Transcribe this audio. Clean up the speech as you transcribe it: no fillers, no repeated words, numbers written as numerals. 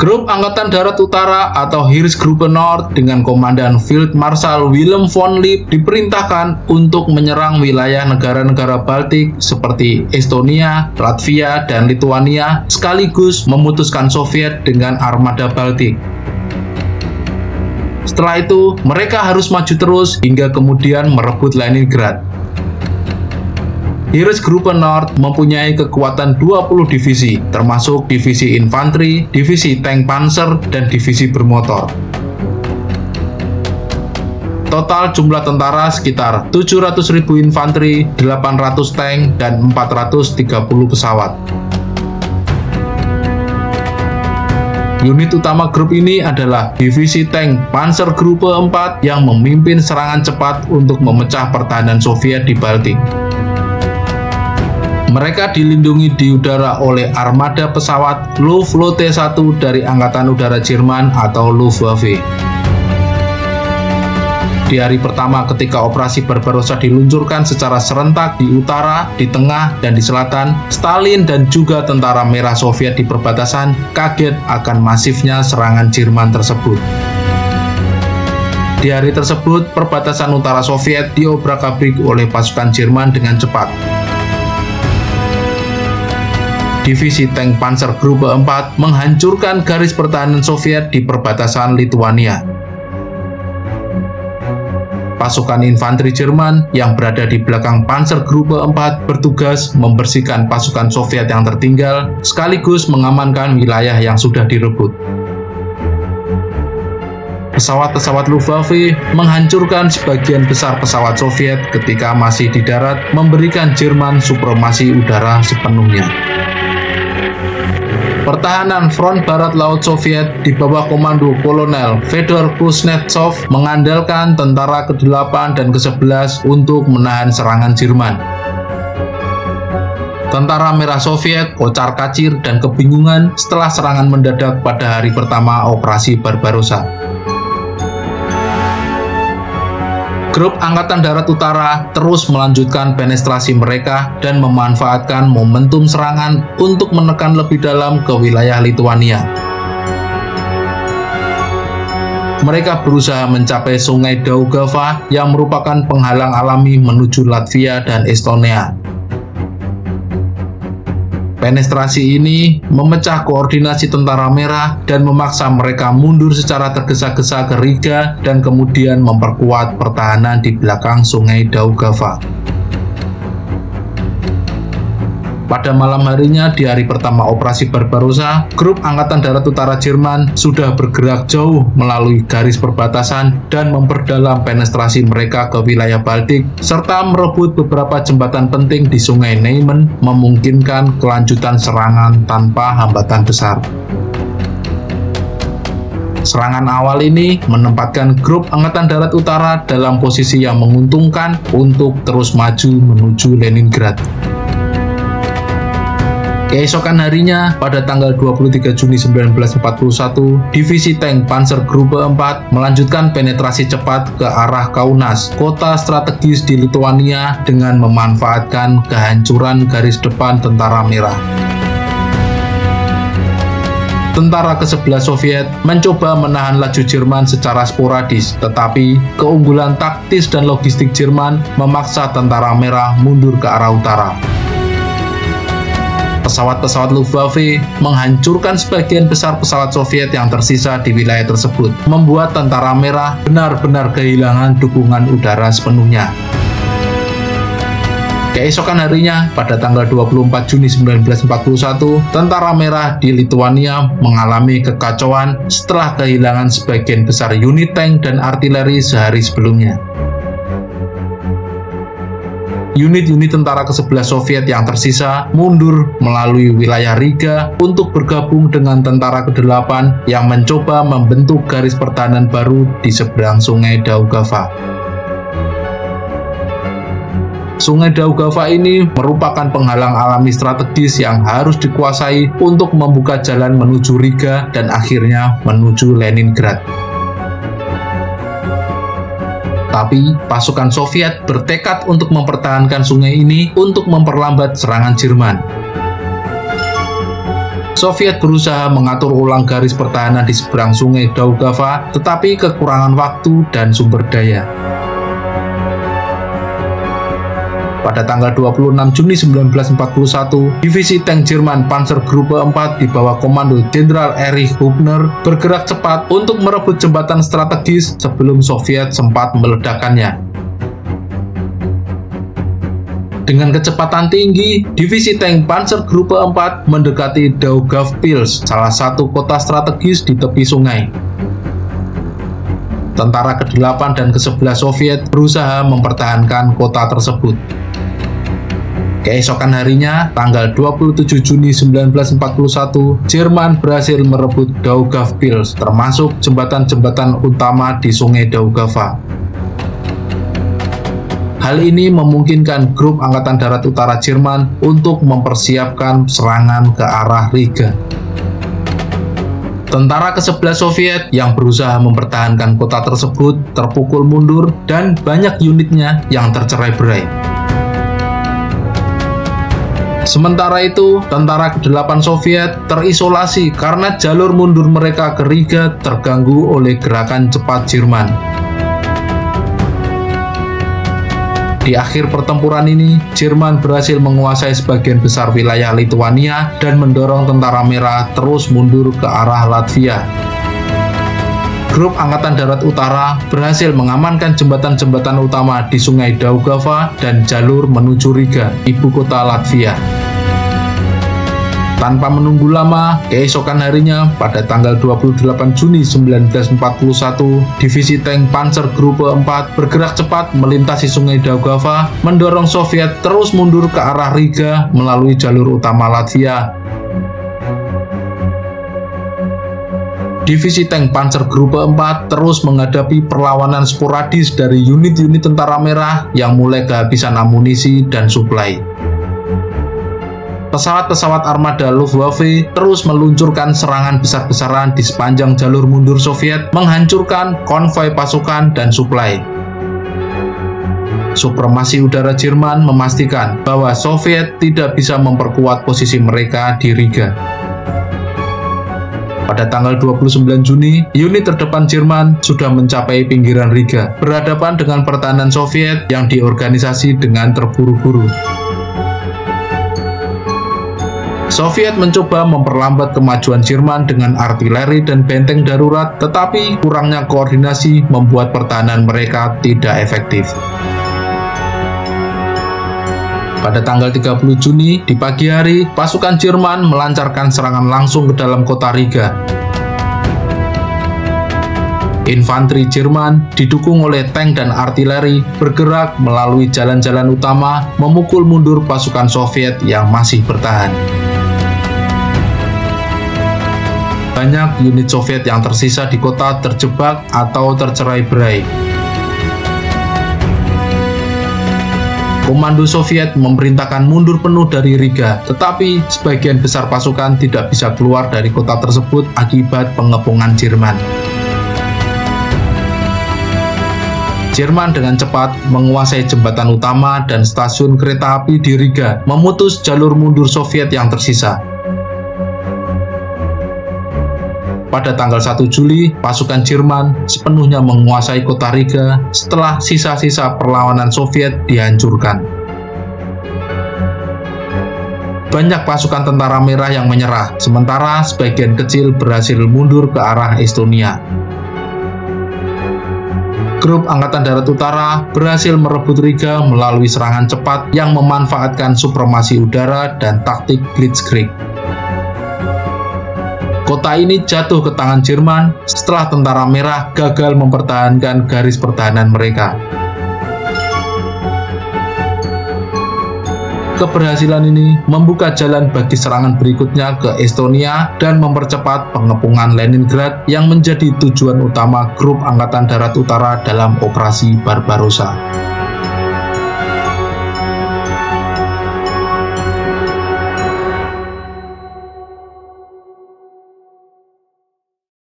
Grup Angkatan Darat Utara atau Heeresgruppe Nord dengan Komandan Field Marshal Willem von Lip diperintahkan untuk menyerang wilayah negara-negara Baltik seperti Estonia, Latvia, dan Lituania, sekaligus memutuskan Soviet dengan armada Baltik. Setelah itu, mereka harus maju terus hingga kemudian merebut Leningrad. Heeresgruppe Nord mempunyai kekuatan 20 divisi, termasuk divisi infanteri, divisi tank panzer, dan divisi bermotor. Total jumlah tentara sekitar 700.000 infanteri, 800 tank, dan 430 pesawat. Unit utama grup ini adalah Divisi Tank Panzergruppe 4 yang memimpin serangan cepat untuk memecah pertahanan Soviet di Baltik. Mereka dilindungi di udara oleh armada pesawat Luftflotte 1 dari Angkatan Udara Jerman atau Luftwaffe. Di hari pertama ketika operasi Barbarossa diluncurkan secara serentak di utara, di tengah, dan di selatan, Stalin dan juga tentara merah Soviet di perbatasan kaget akan masifnya serangan Jerman tersebut. Di hari tersebut, perbatasan utara Soviet diobrak-abrik oleh pasukan Jerman dengan cepat. Divisi Tank Panzergruppe 4 menghancurkan garis pertahanan Soviet di perbatasan Lituania. Pasukan infanteri Jerman yang berada di belakang Panzergruppe 4 bertugas membersihkan pasukan Soviet yang tertinggal, sekaligus mengamankan wilayah yang sudah direbut. Pesawat-pesawat Luftwaffe menghancurkan sebagian besar pesawat Soviet ketika masih di darat, memberikan Jerman supremasi udara sepenuhnya. Pertahanan front barat laut Soviet di bawah komando Kolonel Fedor Kuznetsov mengandalkan tentara ke-8 dan ke-11 untuk menahan serangan Jerman. Tentara merah Soviet kocar-kacir dan kebingungan setelah serangan mendadak pada hari pertama operasi Barbarossa. Grup Angkatan Darat Utara terus melanjutkan penetrasi mereka dan memanfaatkan momentum serangan untuk menekan lebih dalam ke wilayah Lituania. Mereka berusaha mencapai Sungai Daugava yang merupakan penghalang alami menuju Latvia dan Estonia. Penetrasi ini memecah koordinasi tentara merah dan memaksa mereka mundur secara tergesa-gesa ke Riga dan kemudian memperkuat pertahanan di belakang Sungai Daugava. Pada malam harinya di hari pertama operasi Barbarossa, grup Angkatan Darat Utara Jerman sudah bergerak jauh melalui garis perbatasan dan memperdalam penetrasi mereka ke wilayah Baltik, serta merebut beberapa jembatan penting di Sungai Neiman, memungkinkan kelanjutan serangan tanpa hambatan besar. Serangan awal ini menempatkan grup Angkatan Darat Utara dalam posisi yang menguntungkan untuk terus maju menuju Leningrad. Keesokan harinya, pada tanggal 23 Juni 1941, Divisi Tank Panzergruppe 4 melanjutkan penetrasi cepat ke arah Kaunas, kota strategis di Lituania, dengan memanfaatkan kehancuran garis depan tentara merah. Tentara ke-11 Soviet mencoba menahan laju Jerman secara sporadis, tetapi keunggulan taktis dan logistik Jerman memaksa tentara merah mundur ke arah utara. Pesawat-pesawat Luftwaffe menghancurkan sebagian besar pesawat Soviet yang tersisa di wilayah tersebut, membuat tentara merah benar-benar kehilangan dukungan udara sepenuhnya. Keesokan harinya, pada tanggal 24 Juni 1941, tentara merah di Lituania mengalami kekacauan setelah kehilangan sebagian besar unit tank dan artileri sehari sebelumnya. Unit-unit tentara ke-11 Soviet yang tersisa mundur melalui wilayah Riga untuk bergabung dengan tentara ke-8 yang mencoba membentuk garis pertahanan baru di seberang Sungai Daugava. Sungai Daugava ini merupakan penghalang alami strategis yang harus dikuasai untuk membuka jalan menuju Riga dan akhirnya menuju Leningrad. Tapi, pasukan Soviet bertekad untuk mempertahankan sungai ini untuk memperlambat serangan Jerman. Soviet berusaha mengatur ulang garis pertahanan di seberang sungai Daugava, tetapi kekurangan waktu dan sumber daya. Pada tanggal 26 Juni 1941, divisi tank Jerman Panzergruppe 4 di bawah komando Jenderal Erich Hubner bergerak cepat untuk merebut jembatan strategis sebelum Soviet sempat meledakkannya. Dengan kecepatan tinggi, divisi tank Panzergruppe 4 mendekati Daugavpils, salah satu kota strategis di tepi sungai. Tentara ke-8 dan ke-11 Soviet berusaha mempertahankan kota tersebut. Keesokan harinya, tanggal 27 Juni 1941, Jerman berhasil merebut Daugavpils, termasuk jembatan-jembatan utama di sungai Daugava. Hal ini memungkinkan grup Angkatan Darat Utara Jerman untuk mempersiapkan serangan ke arah Riga. Tentara ke-11 Soviet yang berusaha mempertahankan kota tersebut terpukul mundur dan banyak unitnya yang tercerai-berai. Sementara itu, tentara ke-8 Soviet terisolasi karena jalur mundur mereka ke Riga terganggu oleh gerakan cepat Jerman. Di akhir pertempuran ini, Jerman berhasil menguasai sebagian besar wilayah Lituania dan mendorong Tentara Merah terus mundur ke arah Latvia. Grup Angkatan Darat Utara berhasil mengamankan jembatan-jembatan utama di Sungai Daugava dan jalur menuju Riga, ibu kota Latvia. Tanpa menunggu lama, keesokan harinya pada tanggal 28 Juni 1941, divisi tank Panzergruppe 4 bergerak cepat melintasi Sungai Daugava, mendorong Soviet terus mundur ke arah Riga melalui jalur utama Latvia. Divisi tank Panzergruppe 4 terus menghadapi perlawanan sporadis dari unit-unit Tentara Merah yang mulai kehabisan amunisi dan suplai. Pesawat-pesawat armada Luftwaffe terus meluncurkan serangan besar-besaran di sepanjang jalur mundur Soviet, menghancurkan konvoi pasukan dan suplai. Supremasi udara Jerman memastikan bahwa Soviet tidak bisa memperkuat posisi mereka di Riga. Pada tanggal 29 Juni, unit terdepan Jerman sudah mencapai pinggiran Riga, berhadapan dengan pertahanan Soviet yang diorganisasi dengan terburu-buru. Soviet mencoba memperlambat kemajuan Jerman dengan artileri dan benteng darurat, tetapi kurangnya koordinasi membuat pertahanan mereka tidak efektif. Pada tanggal 30 Juni, di pagi hari, pasukan Jerman melancarkan serangan langsung ke dalam kota Riga. Infanteri Jerman, didukung oleh tank dan artileri, bergerak melalui jalan-jalan utama, memukul mundur pasukan Soviet yang masih bertahan. Banyak unit Soviet yang tersisa di kota terjebak atau tercerai-berai. Komando Soviet memerintahkan mundur penuh dari Riga, tetapi sebagian besar pasukan tidak bisa keluar dari kota tersebut akibat pengepungan Jerman. Jerman dengan cepat menguasai jembatan utama dan stasiun kereta api di Riga, memutus jalur mundur Soviet yang tersisa. Pada tanggal 1 Juli, pasukan Jerman sepenuhnya menguasai kota Riga setelah sisa-sisa perlawanan Soviet dihancurkan. Banyak pasukan Tentara Merah yang menyerah, sementara sebagian kecil berhasil mundur ke arah Estonia. Grup Angkatan Darat Utara berhasil merebut Riga melalui serangan cepat yang memanfaatkan supremasi udara dan taktik Blitzkrieg. Kota ini jatuh ke tangan Jerman setelah Tentara Merah gagal mempertahankan garis pertahanan mereka. Keberhasilan ini membuka jalan bagi serangan berikutnya ke Estonia dan mempercepat pengepungan Leningrad yang menjadi tujuan utama grup Angkatan Darat Utara dalam Operasi Barbarossa.